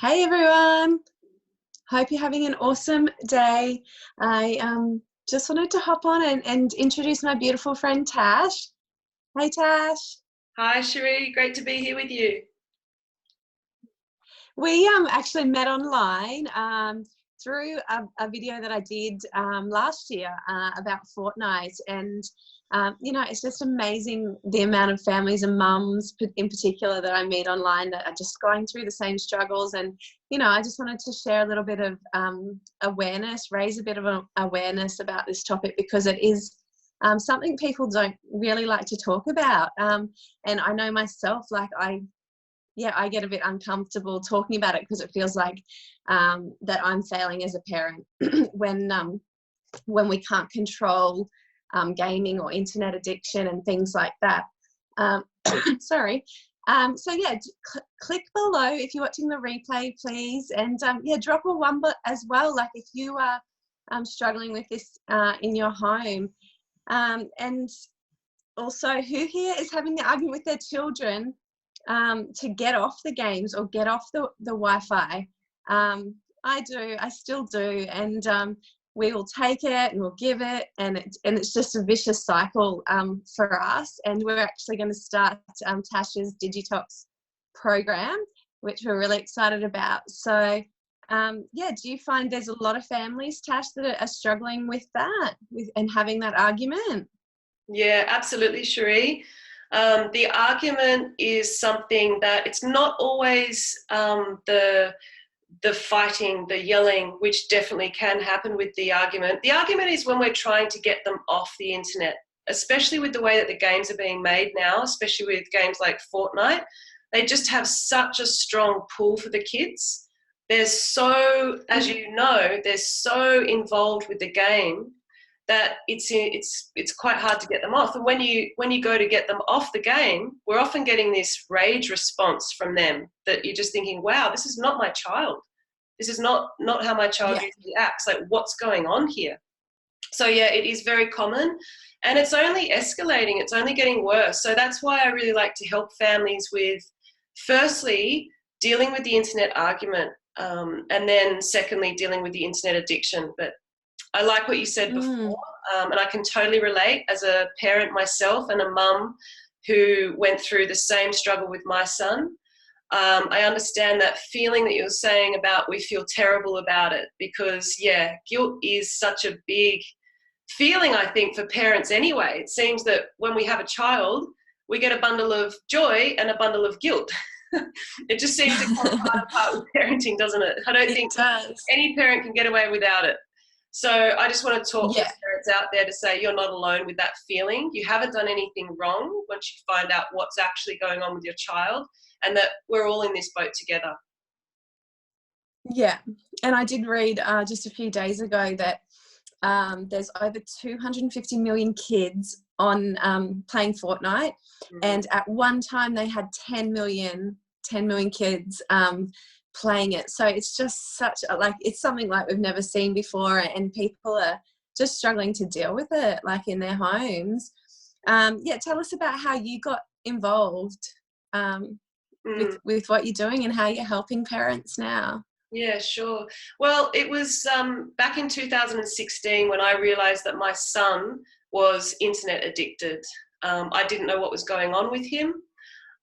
Hey everyone, hope you're having an awesome day. I just wanted to hop on and introduce my beautiful friend Tash. Hey Tash. Hi Cherie, great to be here with you. We actually met online through a video that I did last year about Fortnite, and you know, it's just amazing the amount of families and mums in particular that I meet online that are just going through the same struggles. And you know, I just wanted to share a little bit of awareness, raise a bit of awareness about this topic, because it is something people don't really like to talk about. And I know myself, like I get a bit uncomfortable talking about it, because it feels like that I'm failing as a parent when we can't control gaming or internet addiction and things like that. Sorry. So yeah, click below if you're watching the replay, please, and yeah, drop a one as well, like if you are struggling with this in your home. And also, who here is having the argument with their children to get off the games or get off the Wi-Fi? I do, I still do, and we will take it and we'll give it, and it's just a vicious cycle for us. And we're actually going to start Tash's detox program, which we're really excited about. So yeah, do you find there's a lot of families, Tash, that are struggling with that, and having that argument? Yeah, absolutely, Cherie. The argument is something that it's not always the fighting, the yelling, which definitely can happen with the argument. The argument is when we're trying to get them off the internet, especially with the way that the games are being made now, especially with games like Fortnite. They just have such a strong pull for the kids. They're so, as you know, they're so involved with the game that it's quite hard to get them off. And when you go to get them off the game, we're often getting this rage response from them that you're just thinking, wow, this is not my child. This is not how my child usually acts. Like, what's going on here? So yeah, it is very common, and it's only escalating. It's only getting worse. So that's why I really like to help families with, firstly, dealing with the internet argument, and then secondly, dealing with the internet addiction. But I like what you said before, and I can totally relate as a parent myself and a mum who went through the same struggle with my son. I understand that feeling that you're saying about we feel terrible about it, because, yeah, guilt is such a big feeling, I think, for parents anyway. It seems that when we have a child, we get a bundle of joy and a bundle of guilt. It just seems to come apart with parenting, doesn't it? I don't think any parent can get away without it. So I just want to talk to parents out there to say you're not alone with that feeling. You haven't done anything wrong once you find out what's actually going on with your child, and that we're all in this boat together. Yeah, and I did read just a few days ago that there's over 250 million kids on playing Fortnite, and at one time they had 10 million kids playing it. So it's just such a, like, it's something like we've never seen before, and people are just struggling to deal with it, like in their homes. Yeah, tell us about how you got involved with what you're doing and how you're helping parents now. Yeah, sure. Well, it was back in 2016 when I realised that my son was internet addicted. I didn't know what was going on with him.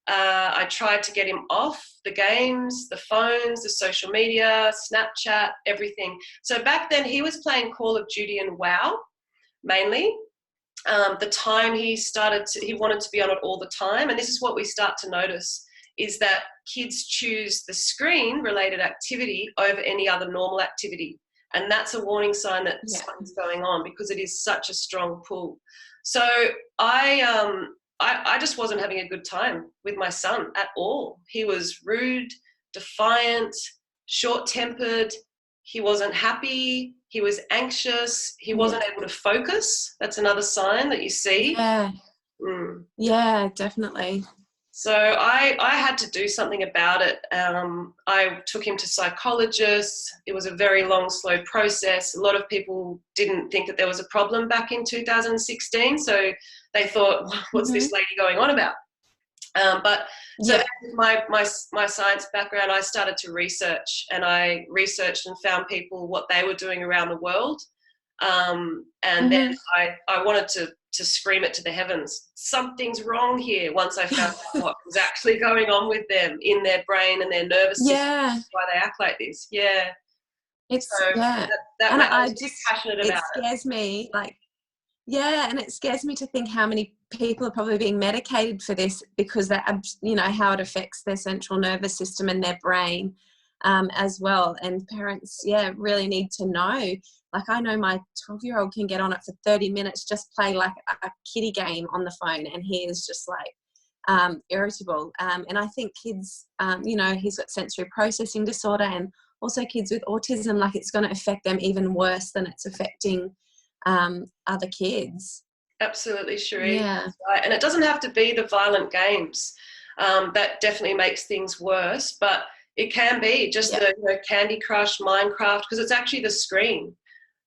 I tried to get him off the games, the phones, the social media, Snapchat, everything. So back then he was playing Call of Duty and WoW mainly. The time he wanted to be on it all the time. And this is what we start to notice, is that kids choose the screen-related activity over any other normal activity. And that's a warning sign that something's going on, because it is such a strong pull. So I just wasn't having a good time with my son at all. He was rude, defiant, short-tempered. He wasn't happy. He was anxious. He wasn't able to focus. That's another sign that you see. Yeah. Yeah, definitely. So I had to do something about it. I took him to psychologists. It was a very long, slow process. A lot of people didn't think that there was a problem back in 2016. So they thought, what's this lady going on about? But so then with my science background, I started to research, and I researched and found people what they were doing around the world. And then I wanted to scream it to the heavens. Something's wrong here once I found out what was actually going on with them in their brain and their nervous system. Why they act like this. Yeah. It's, so and I just passionate about it. Scares me, like, and it scares me to think how many people are probably being medicated for this because that, you know, how it affects their central nervous system and their brain as well. And parents, really need to know. Like, I know my 12-year-old can get on it for 30 minutes, just play like a kiddie game on the phone, and he is just like irritable. And I think kids, you know, he's got sensory processing disorder, and also kids with autism, like, it's going to affect them even worse than it's affecting other kids. Absolutely, Cherie. Yeah. Right. And it doesn't have to be the violent games. That definitely makes things worse, but it can be just the Candy Crush, Minecraft, because it's actually the screen.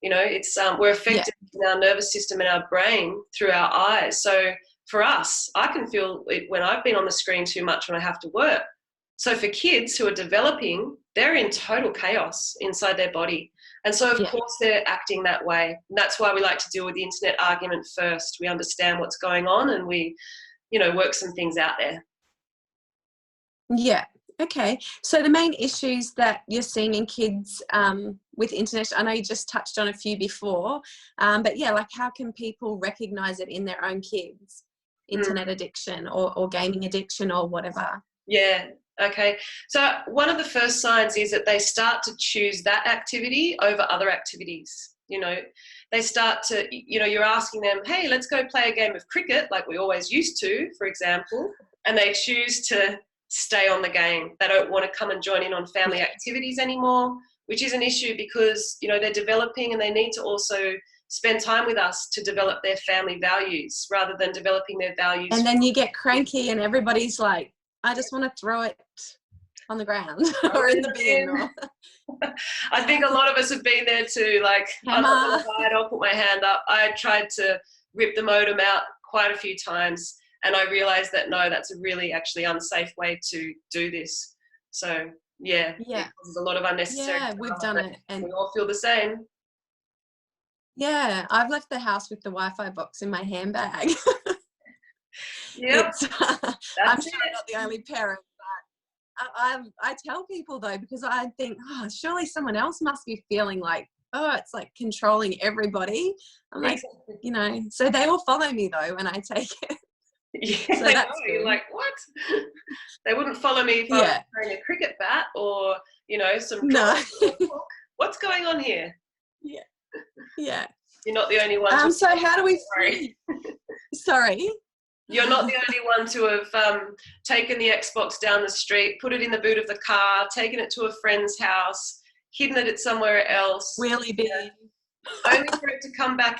You know, it's we're affected in our nervous system and our brain through our eyes. So for us, I can feel it when I've been on the screen too much when I have to work. So for kids who are developing, they're in total chaos inside their body. And so, of course, they're acting that way. And that's why we like to deal with the internet argument first. We understand what's going on and we, you know, work some things out there. Yeah. Okay. So the main issues that you're seeing in kids with internet, I know you just touched on a few before, but like, how can people recognize it in their own kids? Internet addiction or gaming addiction or whatever. Yeah. Okay. So one of the first signs is that they start to choose that activity over other activities. You know, they start to, you know, you're asking them, hey, let's go play a game of cricket like we always used to, for example, and they choose to stay on the game. They don't want to come and join in on family activities anymore, which is an issue because, you know, they're developing and they need to also spend time with us to develop their family values rather than developing their values. And then you get cranky and everybody's like, I just want to throw it on the ground or in the bin. I think a lot of us have been there too. Like, I'm not gonna hide, I'll put my hand up. I tried to rip the modem out quite a few times, and I realized that no, that's a really actually unsafe way to do this. So it causes a lot of unnecessary. Yeah, we've done it, and we all feel the same. Yeah, I've left the house with the Wi-Fi box in my handbag. Yep. I'm sure I'm not the only parent, but I tell people though, because I think, surely someone else must be feeling like, it's like controlling everybody. I'm like, you know, so they all follow me though when I take it. Yeah, so that's you're like, what? They wouldn't follow me if I was carrying a cricket bat or, you know, some what's going on here? Yeah. You're not the only one. So how do we free? Sorry. You're not the only one to have taken the Xbox down the street, put it in the boot of the car, taken it to a friend's house, hidden it somewhere else. Wheelie bin. Only for it to come back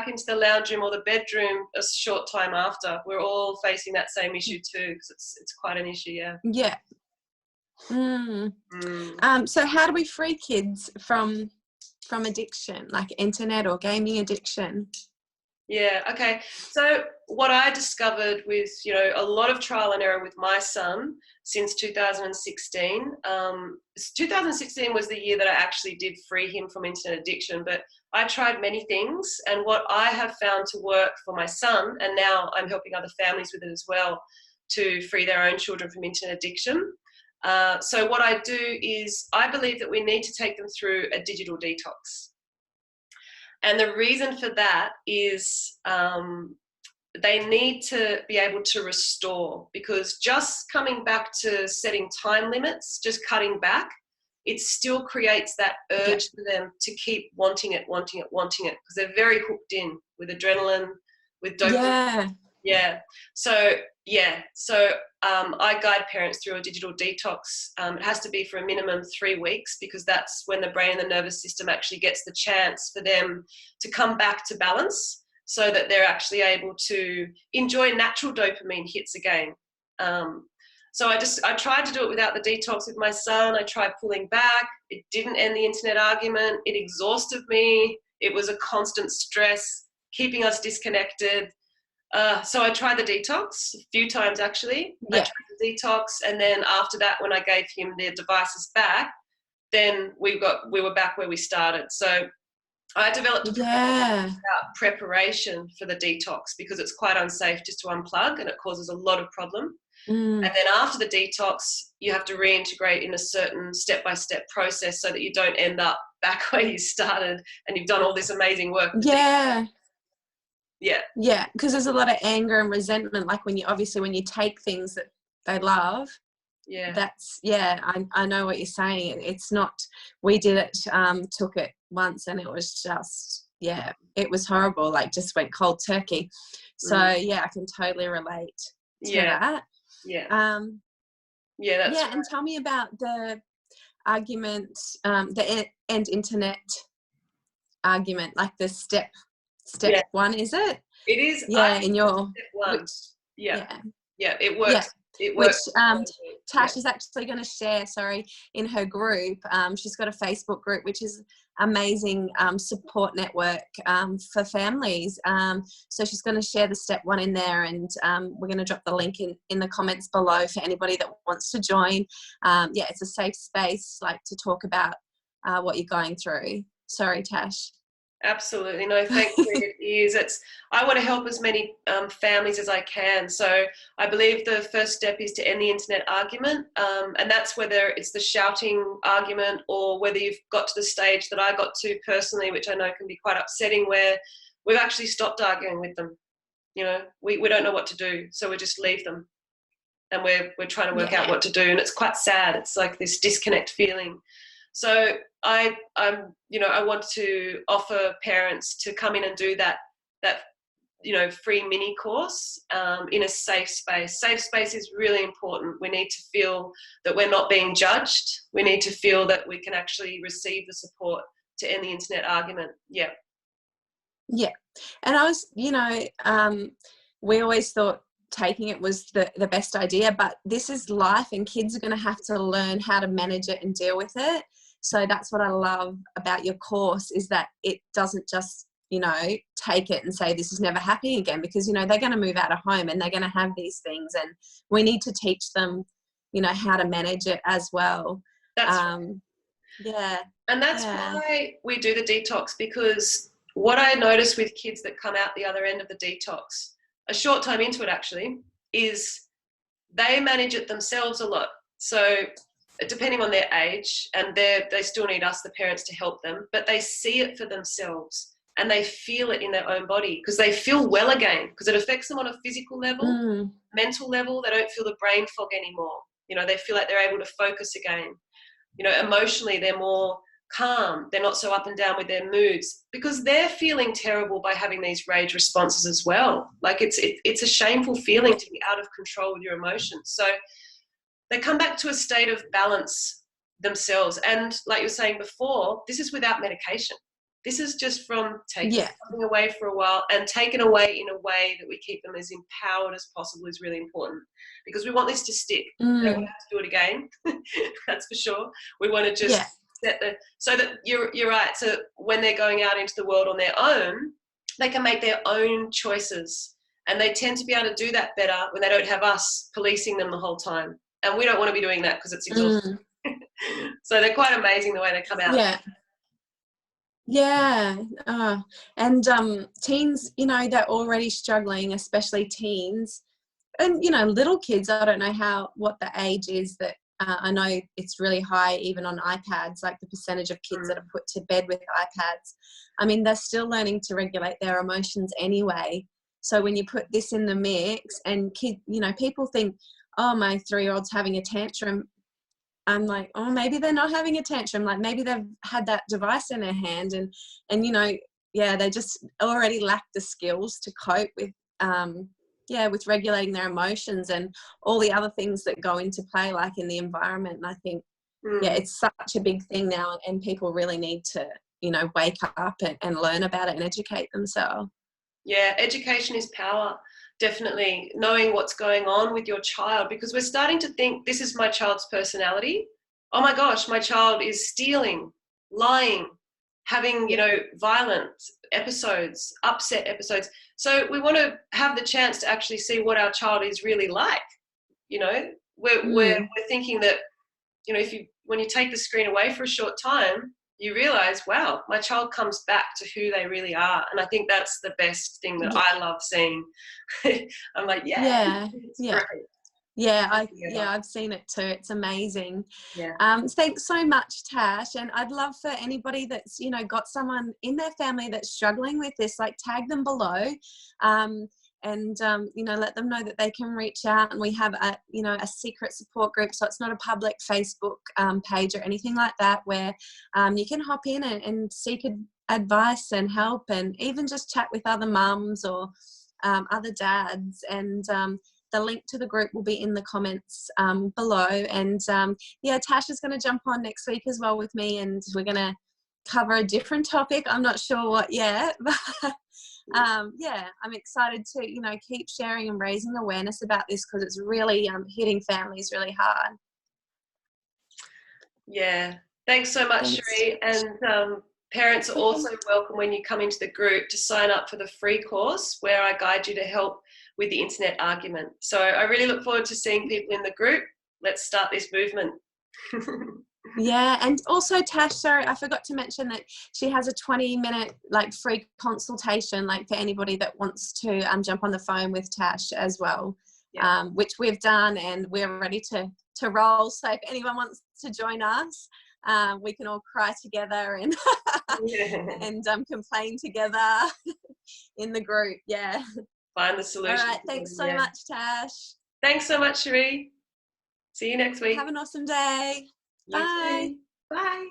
into the lounge room or the bedroom a short time after. We're all facing that same issue too, because it's quite an issue, Yeah. So how do we free kids from addiction, like internet or gaming addiction? Yeah, okay. So what I discovered with, you know, a lot of trial and error with my son since 2016, 2016 was the year that I actually did free him from internet addiction, but I tried many things, and what I have found to work for my son, and now I'm helping other families with it as well, to free their own children from internet addiction. So what I do is I believe that we need to take them through a digital detox. And the reason for that is they need to be able to restore, because just coming back to setting time limits, just cutting back, it still creates that urge for them to keep wanting it, because they're very hooked in with adrenaline, with dopamine. So I guide parents through a digital detox. It has to be for a minimum 3 weeks, because that's when the brain and the nervous system actually gets the chance for them to come back to balance, so that they're actually able to enjoy natural dopamine hits again. So I tried to do it without the detox with my son. I tried pulling back. It didn't end the internet argument. It exhausted me. It was a constant stress, keeping us disconnected. So I tried the detox a few times actually. I Yeah. tried the detox, and then after that, when I gave him the devices back, then we were back where we started. So I developed a Yeah. about preparation for the detox because it's quite unsafe just to unplug and it causes a lot of problem. Mm. And then after the detox, you have to reintegrate in a certain step-by-step process so that you don't end up back where you started and you've done all this amazing work. Yeah. Yeah. Yeah. Because there's a lot of anger and resentment. Like when you take things that they love, Yeah. that's, yeah, I know what you're saying. It's not, we did it, took it once and it was just, yeah, it was horrible. Like just went cold turkey. So yeah, I can totally relate to Yeah. that. Yeah. Yeah, that's yeah. right. And tell me about the argument, the end internet argument, like the step Yeah. one, is it? It is. Yeah, in your, Step one. which, Yeah. yeah. Yeah. It Yeah, works. It which works. Tash is actually going to share, in her group. She's got a Facebook group, which is amazing support network for families. So she's going to share the step one in there, and we're going to drop the link in the comments below for anybody that wants to join. Yeah, it's a safe space, like, to talk about what you're going through. Sorry, Tash. Absolutely. No, thankfully it is. I want to help as many families as I can. So I believe the first step is to end the internet argument. And that's whether it's the shouting argument or whether you've got to the stage that I got to personally, which I know can be quite upsetting, where we've actually stopped arguing with them. You know, we don't know what to do. So we just leave them. And we're trying to work out what to do. And it's quite sad. It's like this disconnect feeling. So I want to offer parents to come in and do that free mini course in a safe space. Safe space is really important. We need to feel that we're not being judged. We need to feel that we can actually receive the support to end the internet argument. Yeah. Yeah. And I was, we always thought taking it was the best idea, but this is life and kids are going to have to learn how to manage it and deal with it. So that's what I love about your course, is that it doesn't just, take it and say this is never happening again, because, they're going to move out of home and they're going to have these things, and we need to teach them, how to manage it as well. That's right. Yeah. And that's why we do the detox, because what I notice with kids that come out the other end of the detox, a short time into it actually, is they manage it themselves a lot. So depending on their age, and they still need us, the parents, to help them, but they see it for themselves and they feel it in their own body because they feel well again, because it affects them on a physical level, mental level. They don't feel the brain fog anymore. They feel like they're able to focus again. Emotionally, they're more calm. They're not so up and down with their moods because they're feeling terrible by having these rage responses as well. Like it's a shameful feeling to be out of control with your emotions. So they come back to a state of balance themselves. And like you were saying before, this is without medication. This is just from taking something away for a while, and taken away in a way that we keep them as empowered as possible is really important, because we want this to stick. We don't want to have to do it again. That's for sure. We want to just so that you're right. So when they're going out into the world on their own, they can make their own choices, and they tend to be able to do that better when they don't have us policing them the whole time. And we don't want to be doing that because it's exhausting. So they're quite amazing the way they come out. Yeah. Yeah. And teens, they're already struggling, especially teens. And, little kids, I don't know what the age is that I know it's really high even on iPads, like the percentage of kids that are put to bed with iPads. I mean, they're still learning to regulate their emotions anyway. So when you put this in the mix, and people think, oh, my 3-year-old's having a tantrum. I'm like, oh, maybe they're not having a tantrum. Like maybe they've had that device in their hand, and they just already lack the skills to cope with, with regulating their emotions and all the other things that go into play, like in the environment. And I think, it's such a big thing now, and people really need to, wake up and learn about it and educate themselves. Yeah, education is power. Definitely knowing what's going on with your child, because we're starting to think this is my child's personality. Oh my gosh, my child is stealing, lying, having, you know, violent episodes, upset episodes. So we want to have the chance to actually see what our child is really like. You know, we're thinking that, you know, when you take the screen away for a short time, you realize, wow, my child comes back to who they really are. And I think that's the best thing that I love seeing. I'm like, it's great. Yeah, I've seen it too. It's amazing. Yeah. Thanks so much, Tash. And I'd love for anybody that's, you know, got someone in their family that's struggling with this, like tag them below, and you know, let them know that they can reach out. And we have a, you know, a secret support group, so it's not a public Facebook page or anything like that, where you can hop in and seek advice and help, and even just chat with other mums or other dads. And the link to the group will be in the comments below. And yeah, Tash is going to jump on next week as well with me, and we're going to cover a different topic. I'm not sure what yet, but yeah, I'm excited to, you know, keep sharing and raising awareness about this, because it's really hitting families really hard. Yeah, thanks so much, Cherie. And parents are also welcome, when you come into the group, to sign up for the free course where I guide you to help with the internet argument. So I really look forward to seeing people in the group. Let's start this movement. Yeah, and also Tash, sorry, I forgot to mention that she has a 20-minute like free consultation, like for anybody that wants to jump on the phone with Tash as well, which we've done, and we're ready to roll. So if anyone wants to join us, we can all cry together and and complain together in the group. Yeah. Find the solution. All right. Thanks so much, Tash. Thanks so much, Cherie. See you next week. Have an awesome day. Bye. Bye.